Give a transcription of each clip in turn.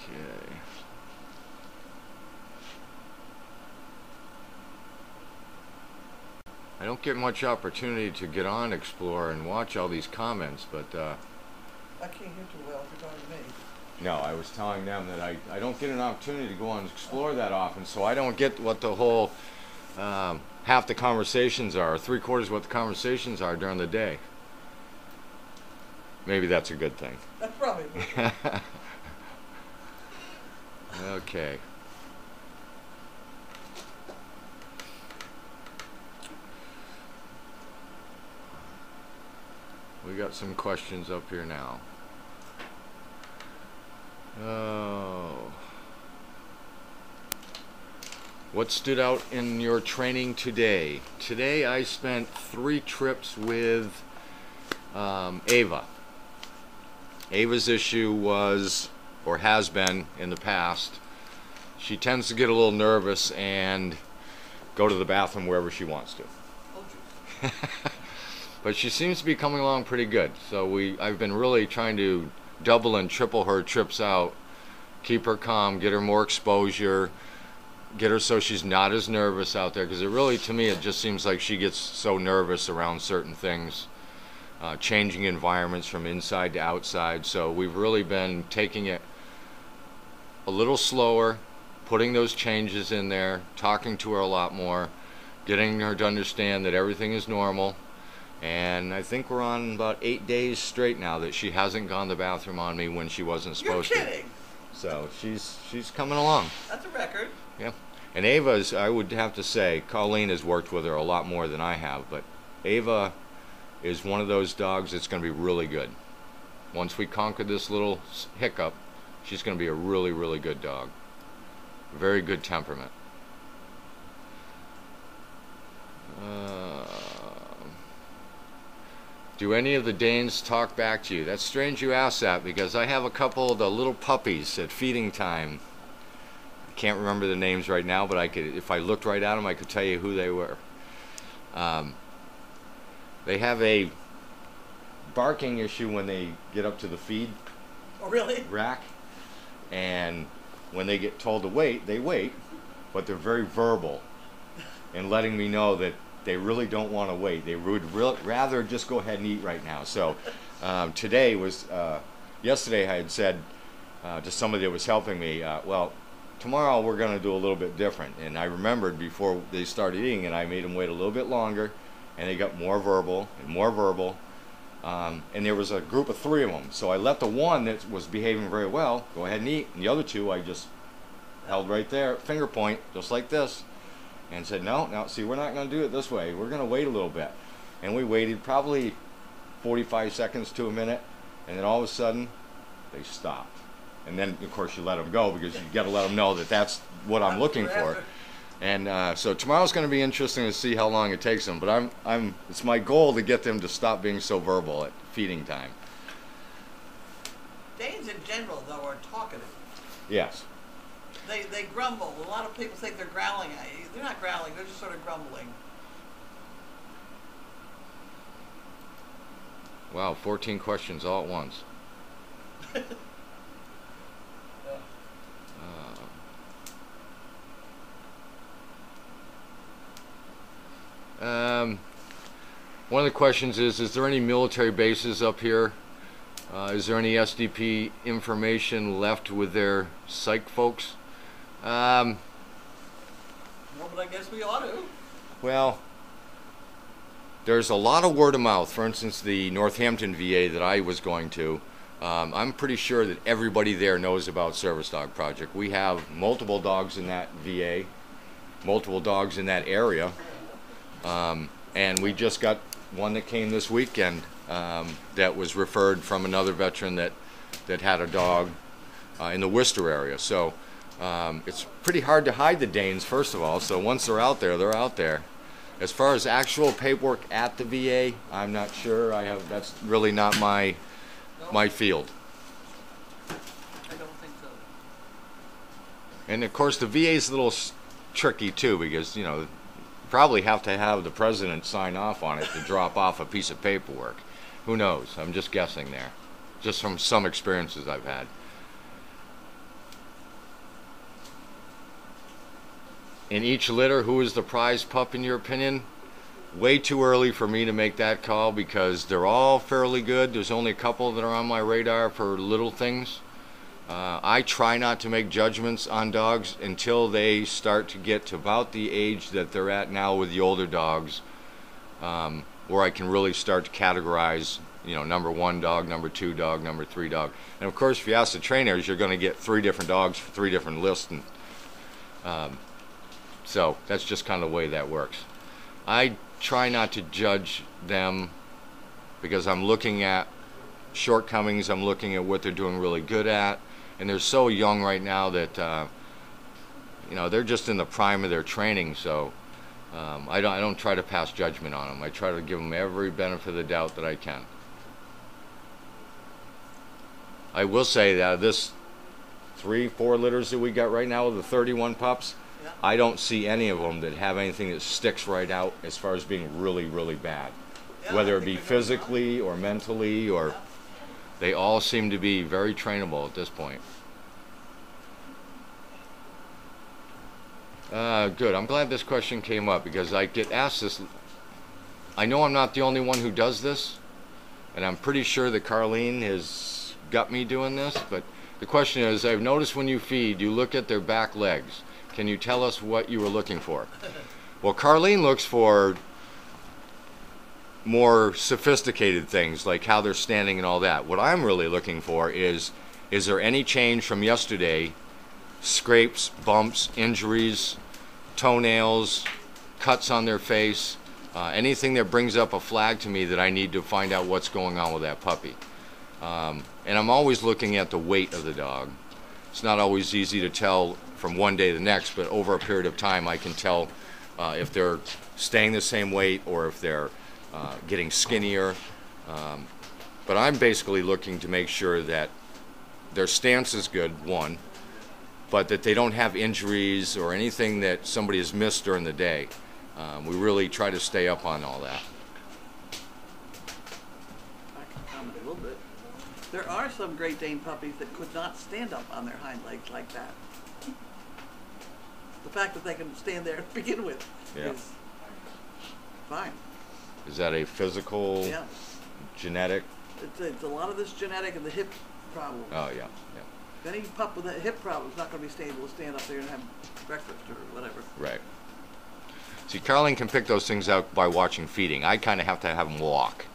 Okay. I don't get much opportunity to get on Explore and watch all these comments, but I can't hear too well if you're talking to me. no, I was telling them that I don't get an opportunity to go on Explore that often, so I don't get what the whole half the conversations are, or 3/4 what the conversations are during the day. Maybe that's a good thing. That's probably a good. Okay. We got some questions up here now. Oh. What stood out in your training today? Today I spent 3 trips with Ava. Ava's issue was, or has been in the past, she tends to get a little nervous and go to the bathroom wherever she wants to. Oh, But she seems to be coming along pretty good. So I've been really trying to double and triple her trips out, keep her calm, get her more exposure, get her so she's not as nervous out there, because it really, to me, it just seems like she gets so nervous around certain things, changing environments from inside to outside. So we've really been taking it a little slower, putting those changes in there, talking to her a lot more, getting her to understand that everything is normal. And I think we're on about 8 days straight now that she hasn't gone to the bathroom on me when she wasn't supposed to. you're kidding. So she's coming along. That's a record. Yeah. And Ava's, I would have to say, Colleen has worked with her a lot more than I have, but Ava is one of those dogs that's going to be really good. Once we conquer this little hiccup, she's going to be a really, really good dog. Very good temperament. Do any of the Danes talk back to you? That's strange you ask that, because I have a couple of the little puppies at feeding time. I can't remember the names right now, but I could, if I looked right at them, I could tell you who they were. They have a barking issue when they get up to the feed Oh, really? rack, and when they get told to wait, they wait, but they're very verbal in letting me know that they really don't want to wait. They would rather just go ahead and eat right now. So today was, yesterday I had said to somebody that was helping me, well, tomorrow we're going to do a little bit different. And I remembered before they started eating, and I made them wait a little bit longer, and they got more verbal and more verbal. And there was a group of 3 of them. So I let the one that was behaving very well go ahead and eat, and the other 2 I just held right there, finger point, just like this, and said, no, see, we're not going to do it this way. We're going to wait a little bit. And we waited probably 45 seconds to a minute, and then all of a sudden, they stopped. And then, of course, you let them go, because you got to let them know that that's what I'm looking for. And so tomorrow's going to be interesting to see how long it takes them. But it's my goal to get them to stop being so verbal at feeding time. Danes in general, though, are talkative. Yes. They grumble. A lot of people think they're growling at you. They're not growling. They're just sort of grumbling. Wow, 14 questions all at once. One of the questions is there any military bases up here? Is there any SDP information left with their psych folks? No, but I guess we ought to. Well, there's a lot of word of mouth. For instance, the Northampton VA that I was going to, I'm pretty sure that everybody there knows about Service Dog Project. We have multiple dogs in that VA, multiple dogs in that area, and we just got one that came this weekend that was referred from another veteran that had a dog in the Worcester area. So it's pretty hard to hide the Danes, first of all. So once they're out there, they're out there. As far as actual paperwork at the VA, I'm not sure. That's really not my field. I don't think so. And of course, the VA is a little tricky too, because you probably have to have the president sign off on it to drop off a piece of paperwork. Who knows? I'm just guessing there, just from some experiences I've had. in each litter, who is the prize pup in your opinion? Way too early for me to make that call because they're all fairly good. There's only a couple that are on my radar for little things. I try not to make judgments on dogs until they start to get to about the age that they're at now with the older dogs, where I can really start to categorize, you know, number 1 dog, number 2 dog, number 3 dog. And of course, if you ask the trainers, you're going to get 3 different dogs for 3 different lists. And so that's just kind of the way that works. I try not to judge them because I'm looking at shortcomings, I'm looking at what they're doing really good at, and they're so young right now that you know, they're just in the prime of their training. So I don't try to pass judgment on them. I try to give them every benefit of the doubt that I can. I will say that this 3-4 litters that we got right now with the 31 pups, Yeah. I don't see any of them that have anything that sticks right out as far as being really, really bad. Yeah, Whether I it be think they're doing physically or mentally, or Yeah. they all seem to be very trainable at this point. Good. I'm glad this question came up because I get asked this. I know I'm not the only one who does this, and I'm pretty sure that Carlene has got me doing this, but the question is, I've noticed when you feed, you look at their back legs. Can you tell us what you were looking for? Well, Carlene looks for more sophisticated things, like how they're standing and all that. What I'm really looking for is there any change from yesterday? Scrapes, bumps, injuries, toenails, cuts on their face, anything that brings up a flag to me that I need to find out what's going on with that puppy. And I'm always looking at the weight of the dog. It's not always easy to tell from one day to the next, but over a period of time I can tell if they're staying the same weight or if they're getting skinnier. But I'm basically looking to make sure that their stance is good, one, but that they don't have injuries or anything that somebody has missed during the day. We really try to stay up on all that. I can comment a little bit. There are some Great Dane puppies that could not stand up on their hind legs like that. The fact that they can stand there to begin with is fine. Is that a physical, Yeah. genetic? It's a lot of this genetic and the hip problem. Oh, yeah, yeah. Any pup with a hip problem is not going to be able to stand up there and have breakfast or whatever. Right. See, Carlene can pick those things out by watching feeding. I kind of have to have them walk.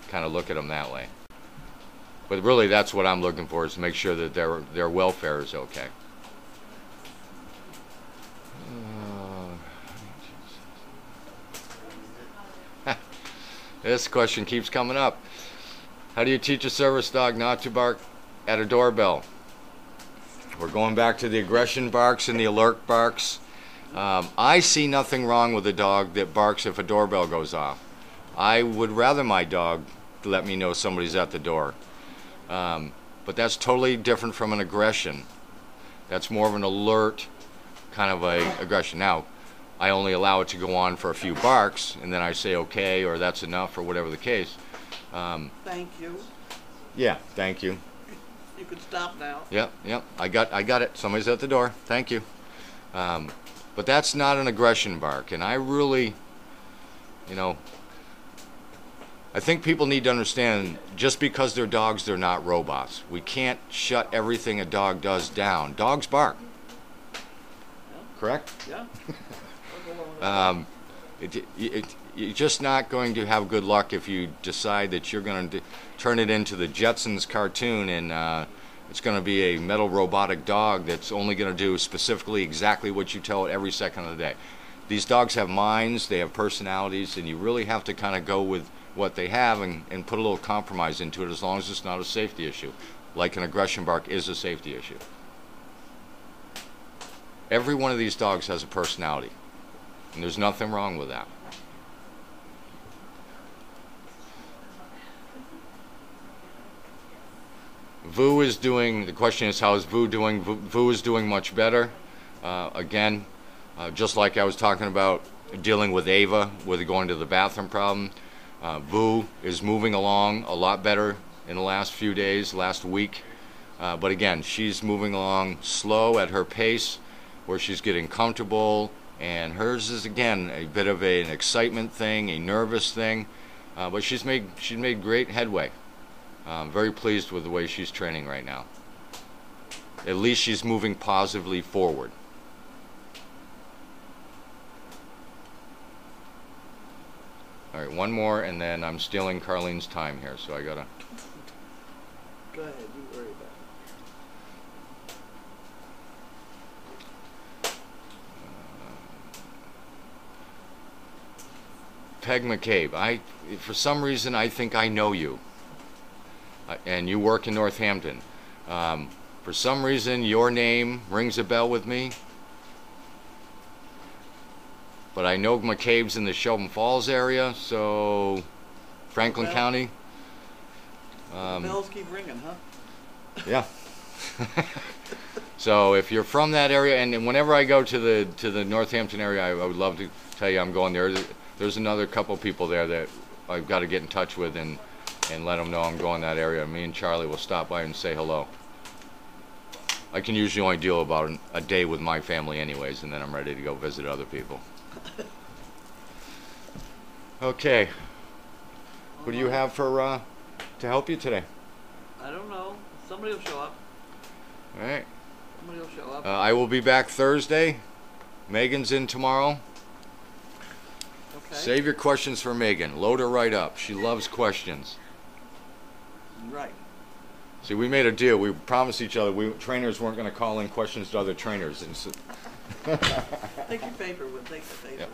Kind of look at them that way. But really, that's what I'm looking for, is to make sure that their welfare is okay. This question keeps coming up. How do you teach a service dog not to bark at a doorbell? We're going back to the aggression barks and the alert barks. I see nothing wrong with a dog that barks if a doorbell goes off. I would rather my dog let me know somebody's at the door. But that's totally different from an aggression. That's more of an alert kind of a aggression. Now, I only allow it to go on for a few barks, and then I say okay, or that's enough, or whatever the case. Thank you. Yeah, thank you. You can stop now. Yep, I got it. Somebody's at the door. Thank you. But that's not an aggression bark, and I really, you know, I think people need to understand, just because they're dogs, they're not robots. We can't shut everything a dog does down. Dogs bark. Yeah. Correct? Yeah. You're just not going to have good luck if you decide that you're going to turn it into the Jetsons cartoon and it's going to be a metal robotic dog that's only going to do specifically exactly what you tell it every second of the day. These dogs have minds, they have personalities, and you really have to kind of go with what they have and put a little compromise into it, as long as it's not a safety issue. Like an aggression bark is a safety issue. Every one of these dogs has a personality, and there's nothing wrong with that. Vu is doing, the question is, how is Vu doing? Vu is doing much better. Again, just like I was talking about dealing with Ava, with going to the bathroom problem, Vu is moving along a lot better in the last few days, last week. But again, she's moving along slow at her pace. where she's getting comfortable, and hers is again a bit of an excitement thing, a nervous thing, but she's made great headway. I'm very pleased with the way she's training right now. At least she's moving positively forward. All right, one more, and then I'm stealing Carlene's time here, so I gotta. Go ahead, you worry about it. Peg McCabe, for some reason I think I know you, and you work in Northampton. For some reason your name rings a bell with me, but I know McCabe's in the Shelburne Falls area, so Franklin County. Bells keep ringing, huh? Yeah. So if you're from that area, and whenever I go to the Northampton area, I would love to tell you I'm going there. There's another couple people there that I've got to get in touch with and let them know I'm going that area. Me and Charlie will stop by and say hello. I can usually only deal about a day with my family anyways, and then I'm ready to go visit other people. Okay. What do you have for to help you today? I don't know. Somebody will show up. All right. Somebody will show up. I will be back Thursday. Megan's in tomorrow. Okay. Save your questions for Megan. Load her right up. She loves questions. Right. See, we made a deal. We promised each other trainers weren't going to call in questions to other trainers. And so Take your paper with. Take the paper. Yep.